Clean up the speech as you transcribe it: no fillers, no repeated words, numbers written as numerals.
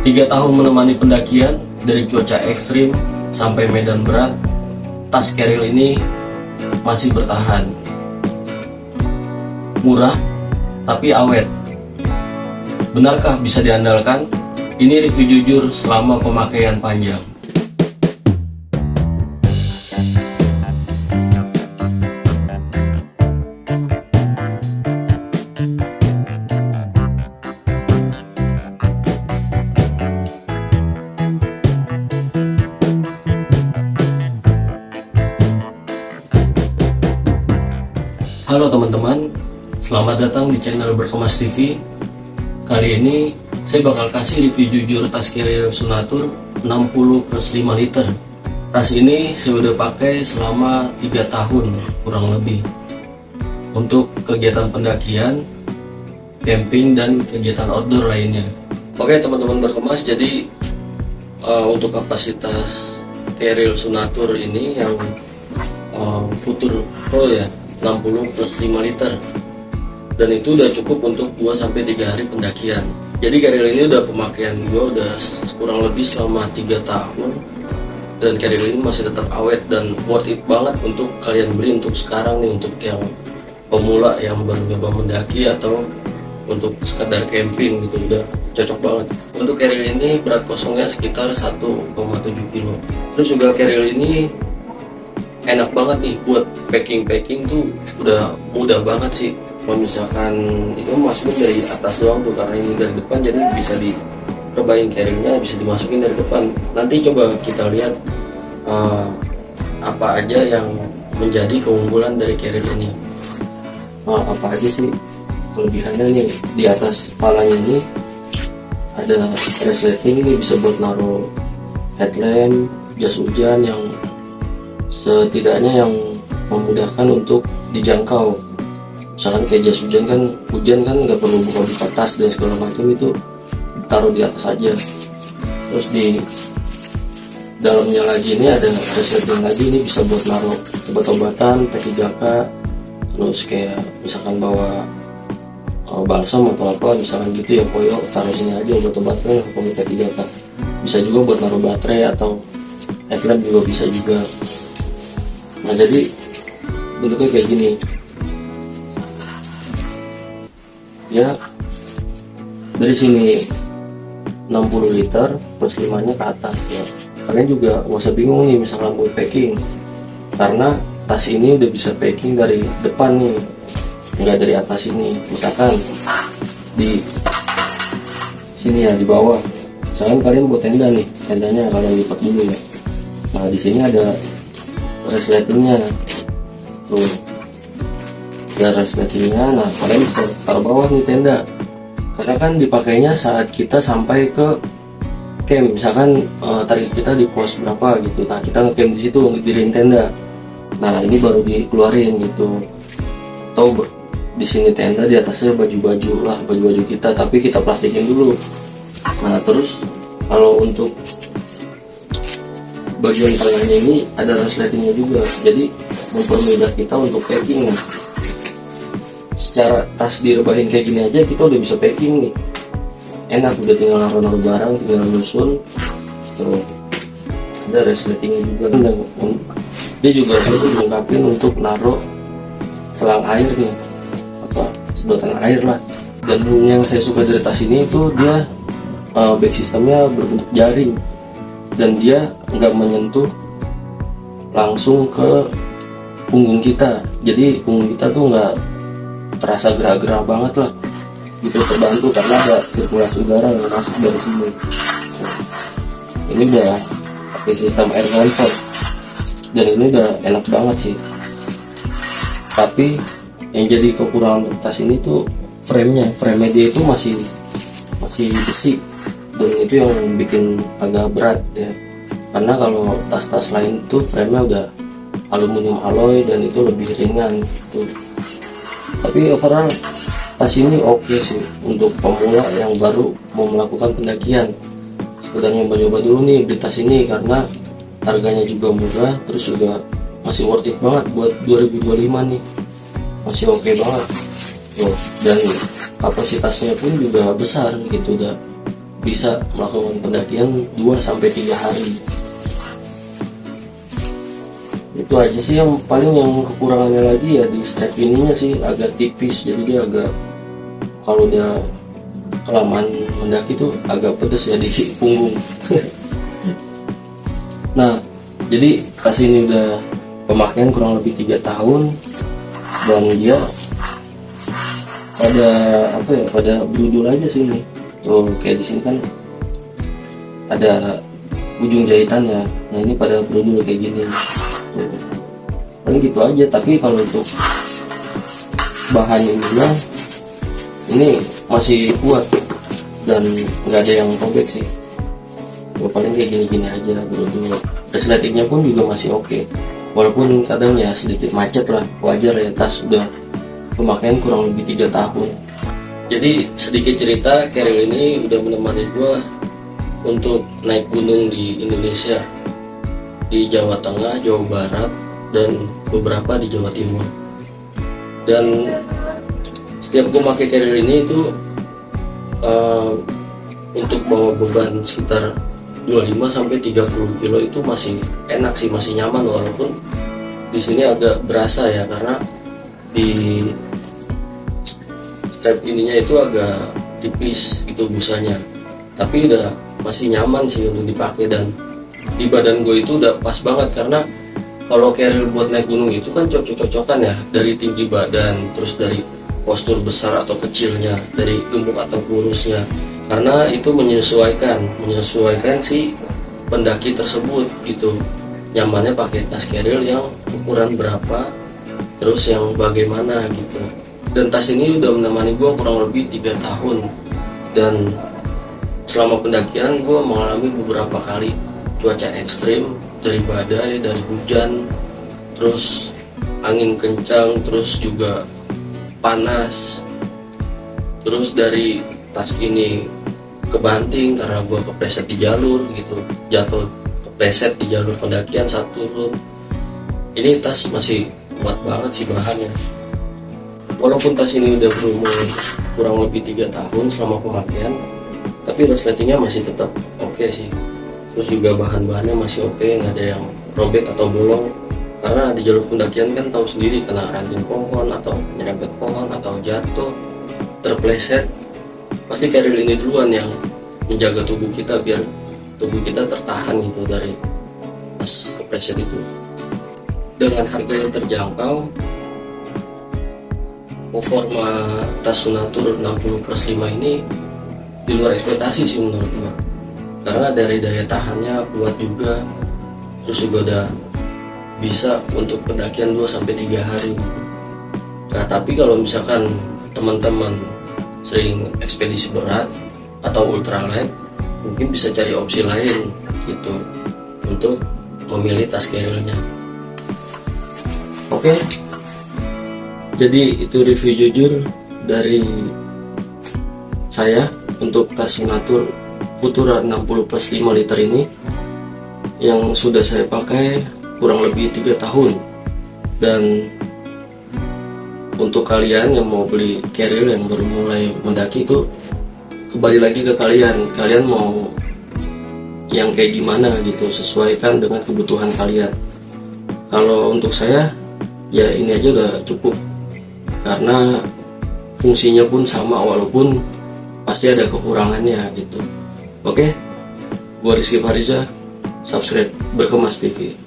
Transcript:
3 tahun menemani pendakian dari cuaca ekstrim sampai medan berat, tas Carriel ini masih bertahan. Murah tapi awet. Benarkah bisa diandalkan? Ini review jujur selama pemakaian panjang. Halo teman-teman, selamat datang di channel Berkemas TV. Kali ini saya bakal kasih review jujur tas Carriel Sunatur 60+5 liter. Tas ini saya udah pakai selama 3 tahun kurang lebih untuk kegiatan pendakian, camping, dan kegiatan outdoor lainnya. Oke teman-teman Berkemas, jadi untuk kapasitas Carriel Sunatur ini yang Futur Pro ya, 60+5 liter, dan itu udah cukup untuk 2-3 hari pendakian. Jadi Carriel ini udah pemakaian gue udah kurang lebih selama 3 tahun, dan Carriel ini masih tetap awet dan worth it banget untuk kalian beli untuk sekarang nih, untuk yang pemula yang baru nyoba mendaki atau untuk sekadar camping gitu, udah cocok banget. Untuk Carriel ini berat kosongnya sekitar 1,7 kilo. Terus juga Carriel ini enak banget nih buat packing tuh, udah mudah banget sih. Kalau misalkan itu masukin dari atas doang tuh, karena ini dari depan jadi bisa direbahin Carrielnya, bisa dimasukin dari depan. Nanti coba kita lihat apa aja yang menjadi keunggulan dari Carriel ini. Apa aja sih kelebihannya nih? Di atas kepalanya ini ada resleting, ini bisa buat naruh headlamp, jas hujan yang setidaknya yang memudahkan untuk dijangkau. Misalkan kayak jas hujan kan nggak perlu buka tas dan segala macam, itu taruh di atas aja. Terus di dalamnya lagi ini ada resleting lagi, ini bisa buat naruh obat-obatan, P3K, terus kayak misalkan bawa balsam atau apa misalkan gitu ya, koyo, taruh sini aja obat-obatan yang pakai P3K. Bisa juga buat naruh baterai atau headlamp juga bisa juga. Nah, jadi bentuknya kayak gini ya, dari sini 60 liter plus 5 nya ke atas ya. Kalian juga nggak usah bingung nih misalkan buat packing, karena tas ini udah bisa packing dari depan nih, nggak dari atas ini. Misalkan di sini ya, di bawah misalkan kalian buat tenda nih, tendanya kalian lipat dulu ya. Nah, di sini ada resletingnya tuh, ada resletingnya. Nah, kalian bisa taruh bawah nih tenda, karena kan dipakainya saat kita sampai ke camp. Misalkan target kita di pos berapa gitu, nah kita ngecamp di situ, ngedirin tenda. Nah, ini baru dikeluarin gitu. Atau di sini tenda, di atasnya baju-baju kita, tapi kita plastikin dulu. Nah, terus kalau untuk bagian tengahnya ini ada resletingnya juga, jadi mempermudah kita untuk packing. Nah, secara tas direbahin kayak gini aja kita udah bisa packing nih, enak, udah tinggal naruh barang, tinggal nyusun. Terus ada resletingnya juga, dia juga dilengkapin untuk naruh selang air nih, apa sedotan air lah. Dan yang saya suka dari tas ini itu dia back sistemnya berbentuk jaring, dan dia nggak menyentuh langsung ke punggung kita, jadi punggung kita tuh nggak terasa gerah-gerah banget lah gitu, terbantu karena ada sirkulasi udara yang masuk dari sini. Ini udah pakai sistem air comfort, dan ini udah enak banget sih. Tapi yang jadi kekurangan tas ini tuh frame dia itu masih besi, dan itu yang bikin agak berat ya, karena kalau tas-tas lain tuh frame-nya udah aluminium alloy dan itu lebih ringan gitu. Tapi overall tas ini oke sih untuk pemula yang baru mau melakukan pendakian. Sekedar nyoba-nyoba dulu nih beli tas ini, karena harganya juga murah, terus juga masih worth it banget buat 2025 nih, masih oke banget. Dan kapasitasnya pun juga besar gitu, udah bisa melakukan pendakian 2-3 hari. Itu aja sih yang paling, yang kekurangannya lagi ya di strap ininya sih agak tipis, jadi dia agak, kalau udah kelamaan mendaki tuh agak pedes ya di punggung. Nah, jadi tas ini udah pemakaian kurang lebih 3 tahun dan dia pada apa ya, pada brudul aja sih ini. Tuh kayak di sini kan ada ujung jahitannya. Nah, ini pada brudul kayak gini. Tuh. Paling gitu aja, tapi kalau untuk bahan ininya ini masih kuat dan nggak ada yang robek sih. Paling kayak gini-gini aja bro. Resletingnya pun juga masih oke. Walaupun kadang ya sedikit macet lah, wajar ya, tas udah pemakaian kurang lebih 3 tahun. Jadi sedikit cerita, Carriel ini udah menemani gua untuk naik gunung di Indonesia, di Jawa Tengah, Jawa Barat, dan beberapa di Jawa Timur. Dan setiap gua pakai Carriel ini itu untuk bawa beban sekitar 25-30 kilo itu masih enak sih, masih nyaman, walaupun di sini agak berasa ya karena di strap ininya itu agak tipis gitu busanya, tapi udah masih nyaman sih untuk dipakai. Dan di badan gue itu udah pas banget, karena kalau Carriel buat naik gunung itu kan cocok-cocokan ya, dari tinggi badan, terus dari postur besar atau kecilnya, dari gemuk atau kurusnya, karena itu menyesuaikan si pendaki tersebut gitu. Nyamannya pakai tas Carriel yang ukuran berapa, terus yang bagaimana gitu. Dan tas ini udah menemani gue kurang lebih 3 tahun, dan selama pendakian gue mengalami beberapa kali cuaca ekstrim, dari badai, dari hujan, terus angin kencang, terus juga panas, terus dari tas ini kebanting karena gue kepleset di jalur gitu, jatuh kepleset di jalur pendakian saat turun. Ini tas masih kuat banget sih bahannya. Walaupun tas ini udah berumur kurang lebih 3 tahun selama pemakaian, tapi resletingnya masih tetap oke sih. Terus juga bahan-bahannya masih oke, nggak ada yang robek atau bolong. Karena di jalur pendakian kan tahu sendiri, kena ranting pohon atau nyerempet pohon atau jatuh, terpleset, pasti Carriel ini duluan yang menjaga tubuh kita biar tubuh kita tertahan gitu dari pas kepleset itu. Dengan harga yang terjangkau, performa tas Sunatur 60+5 ini di luar ekspektasi sih menurut gue, karena dari daya tahannya kuat juga, terus juga udah bisa untuk pendakian 2-3 hari. Nah, tapi kalau misalkan teman-teman sering ekspedisi berat atau ultralight, mungkin bisa cari opsi lain gitu untuk memilih tas Carrielnya. Oke, jadi itu review jujur dari saya untuk tas Sunatur Futura 60+5 liter ini, yang sudah saya pakai kurang lebih 3 tahun. Dan untuk kalian yang mau beli Carriel yang baru mulai mendaki, itu kembali lagi ke kalian mau yang kayak gimana gitu, sesuaikan dengan kebutuhan kalian. Kalau untuk saya ya ini aja udah cukup, karena fungsinya pun sama, walaupun pasti ada kekurangannya gitu. Oke, gua Rizky Fariza, subscribe Berkemas TV.